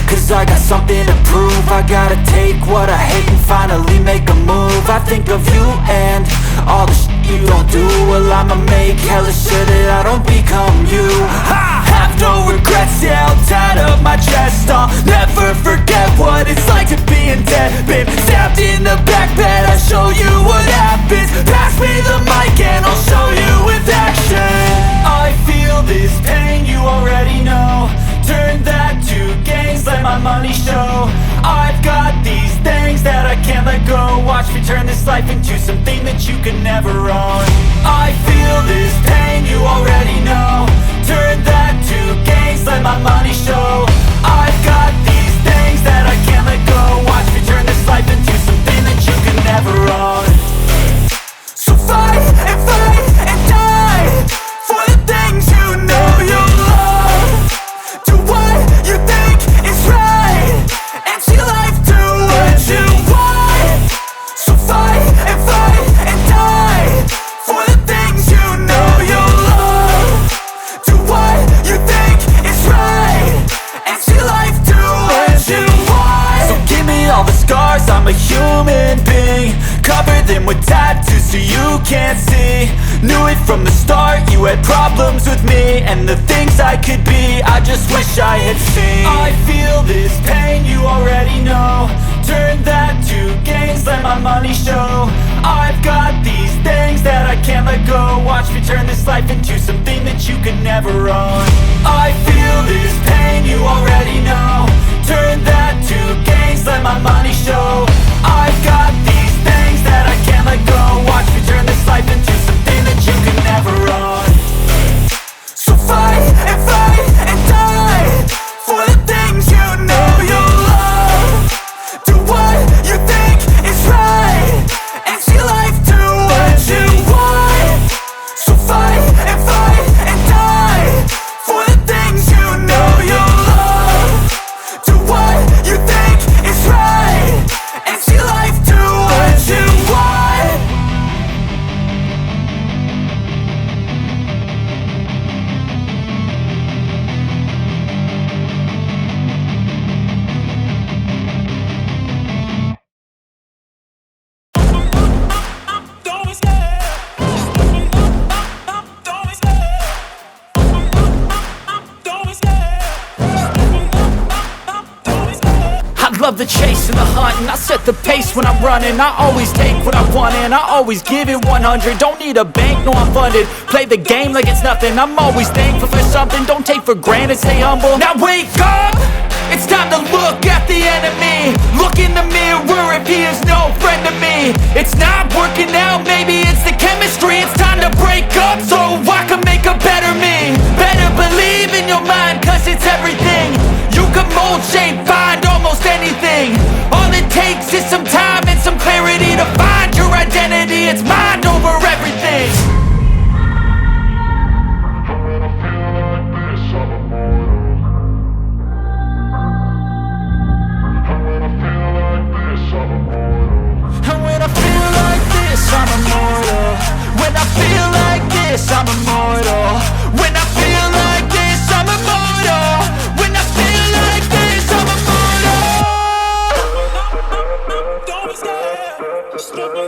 cause I got something to prove. I gotta take what I hate and finally make a move. I think of you and all the shit you don't do. Well, I'ma make hella sure that I don't become you. I have no regrets, yeah, I'll tie up my chest. I'll never forget what it's like to be in debt. Been stabbed in the back bed, I'll show you what happens. Pass me the mic and I'll show you with action. I feel this pain, you already know. Turn that to gains, let my money show. I've got these things that I can't let go. Watch me turn this life into something that you can never own. I feel this pain, you already know. Turn that to gains, let my money show. I've got these things that I can't let go. Watch me turn this life into something that you can never own. So fight and die for the things you know you love. Do what you think is right and see life do what you want. So fight and die for the things you know you love. Do what you think is right and see life do what you want. So give me all the scars, I'm a human being. Cover them with tattoos so you can't see. Knew it from the start, you had problems with me and the things I could be, I just wish I had seen. I feel this pain, you already know. Turn that to gains, let my money show. I've got these things that I can't let go. Watch me turn this life into something that you can never own. I feel this pain, you already know. Turn that to gains, let my money show. I've got these things that I can't let go. Watch me turn this life into something that you can never own. So fight and die for the things you know you love. Do what you think is right and see life do what you want. So fight and die for the things you know you love. Do what you think is right and see life do what you want. Love the chase and the hunt, and I set the pace when I'm running. I always take what I want and I always give it 100. Don't need a bank, no I'm funded. Play the game like it's nothing. I'm always thankful for something. Don't take for granted, stay humble. Now wake up! It's time to look at the enemy. Look in the mirror if he is no friend to me. It's not working out, maybe it's the chemistry. It's time to break up so I can make a better me. Better believe in your mind, cause it's everything. You can mold, shape, find almost anything. All it takes is some time and some clarity to find your identity. It's mind over everything. And when I feel like this, I'm immortal. When I feel like this, I'm immortal. When I feel like this, I'm immortal. When I feel like this, I'm immortal. Don't be scared. Just don't be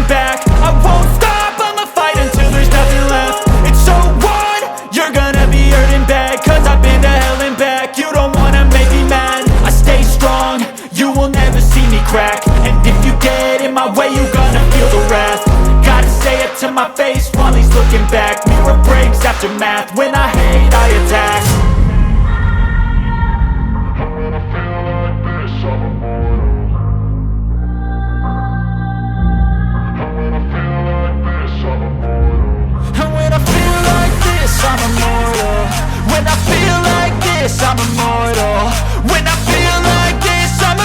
back. I won't stop, I'ma fight until there's nothing left. It's so on, you're gonna be hurting bad, cause I've been to hell and back. You don't wanna make me mad, I stay strong, you will never see me crack. And if you get in my way, you gonna feel the wrath. Gotta say it to my face while he's looking back. Mirror breaks after math, when I hate I attack. I'm immortal. When I feel like this, I'm immortal. When I feel like this, I'm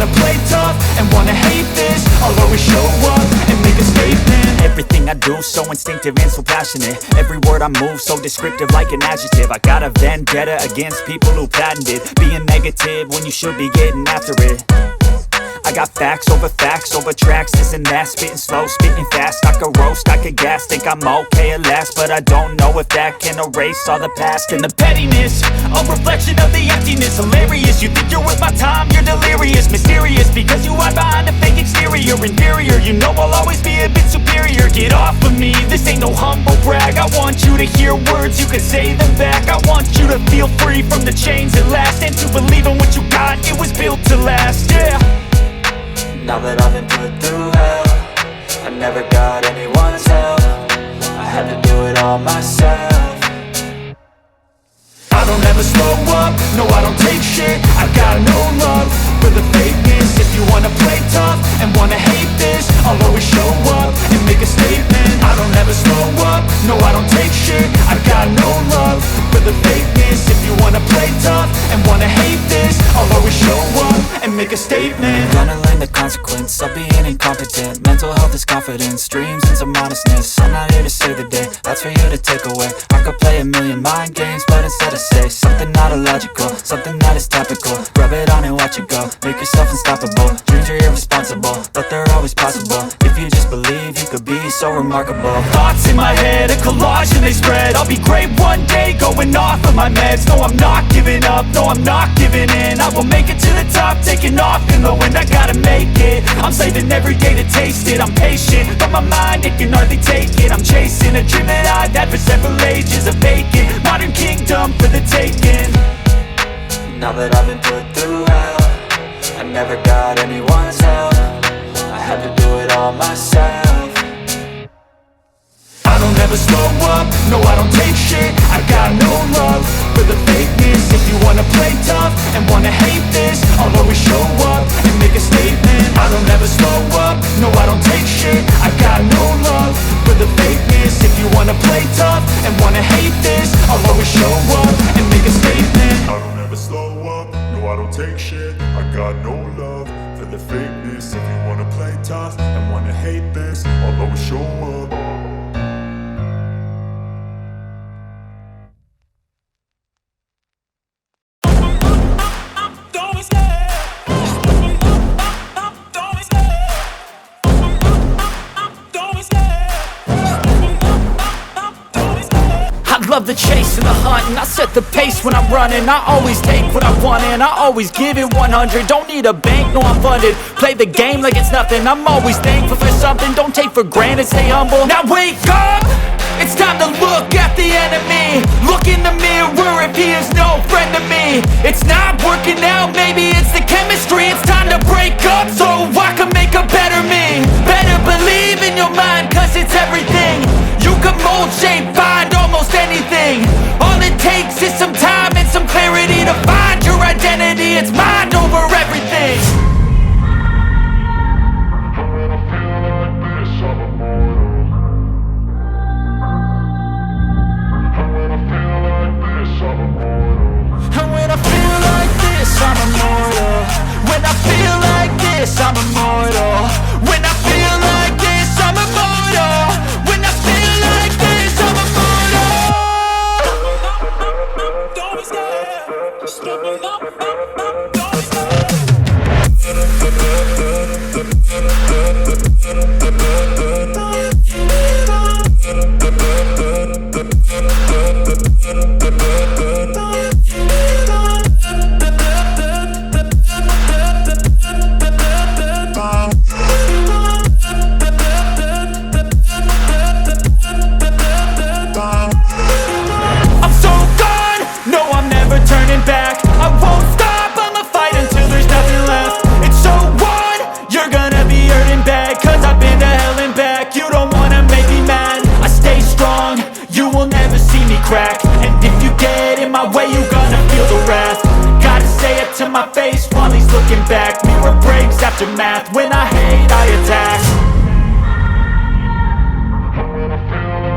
wanna play tough and wanna hate this, I'll always show up and make a statement. Everything I do so instinctive and so passionate. Every word I move so descriptive like an adjective. I got a vendetta against people who patented being negative when you should be getting after it. I got facts over tracks, this and that. Spitting slow, spitting fast, I could roast, I could gas. Think I'm okay at last, but I don't know if that can erase all the past. And the pettiness, a reflection of the emptiness. Hilarious, you think you're worth my time, you're delirious. Mysterious, because you hide behind a fake exterior. Inferior, you know I'll always be a bit superior. Get off of me, this ain't no humble brag. I want you to hear words, you can say them back. I want you to feel free from the chains at last, and to believe in what you got, it was built to last, yeah. Now that I've been put through hell, I never got anyone's help. I had to do it all myself. I don't ever slow up, no I don't take shit. I got no love for the fakeness. If you wanna play tough and wanna hate this, I'll always show up and make a statement. I don't ever slow up, no I don't take shit. I got no love for the fakeness. If you wanna play tough and wanna hate this, I'll always show up and make a statement. Gonna learn the consequence of being incompetent. Mental health is confidence, dreams and some honestness. I'm not here to save the day, that's for you to take away. I could play a million mind games, but instead I say something not illogical, something that is topical. Rub it on and watch it go, make yourself unstoppable. Dreams are irresponsible, but they're always possible. If you just believe, you could be so remarkable. Thoughts in my head, a collage and they spread. I'll be great one day, going off of my meds. No, I'm not giving up, no, I'm not giving in. I will make it to the top, taking off in the wind. I gotta make it, I'm saving every day to taste it. I'm patient, but my mind, it can hardly take it. I'm chasing a dream that I've had for several ages. A vacant, modern kingdom for the taking. Now that I've been put through hell, I never got anyone's help. I had to do it all myself. I don't ever slow up, no I don't take shit. I got no love for the fakeness. If you wanna play tough and wanna hate this, I'll always show up and make a statement. I don't ever slow up, no I don't take shit. I got no love for the fakeness. If you wanna play tough and wanna hate this, I'll always show up and make a statement. I don't ever slow up, no I don't take shit. I got no love for the fakeness. If you wanna play tough and wanna hate this, I'll always show up. Love the chase and the hunt, and I set the pace when I'm running. I always take what I want and I always give it 100. Don't need a bank, no I'm funded. Play the game like it's nothing. I'm always thankful for something. Don't take for granted, stay humble. Now wake up! It's time to look at the enemy. Look in the mirror if he is no friend to me. It's not working out, maybe it's the chemistry. It's time to break up so I can make a better me. Better believe in your mind, cause it's everything. You can mold, shape, find almost anything. All it takes is some time and some clarity to find your identity. It's mind over everything. And when I feel like this, I'm immortal. When I feel like this, I'm immortal. When I feel like this, I'm immortal. When I feel like this, I'm immortal. Don't be scared. Just give me up. Don't be scared. Turning back, I won't stop, I'ma fight until there's nothing left. It's so on, you're gonna be hurting bad, cause I've been to hell and back. You don't wanna make me mad, I stay strong, you will never see me crack. And if you get in my way, you're gonna feel the wrath. Gotta say it to my face while he's looking back. Mirror breaks after math, when I hate, I attack.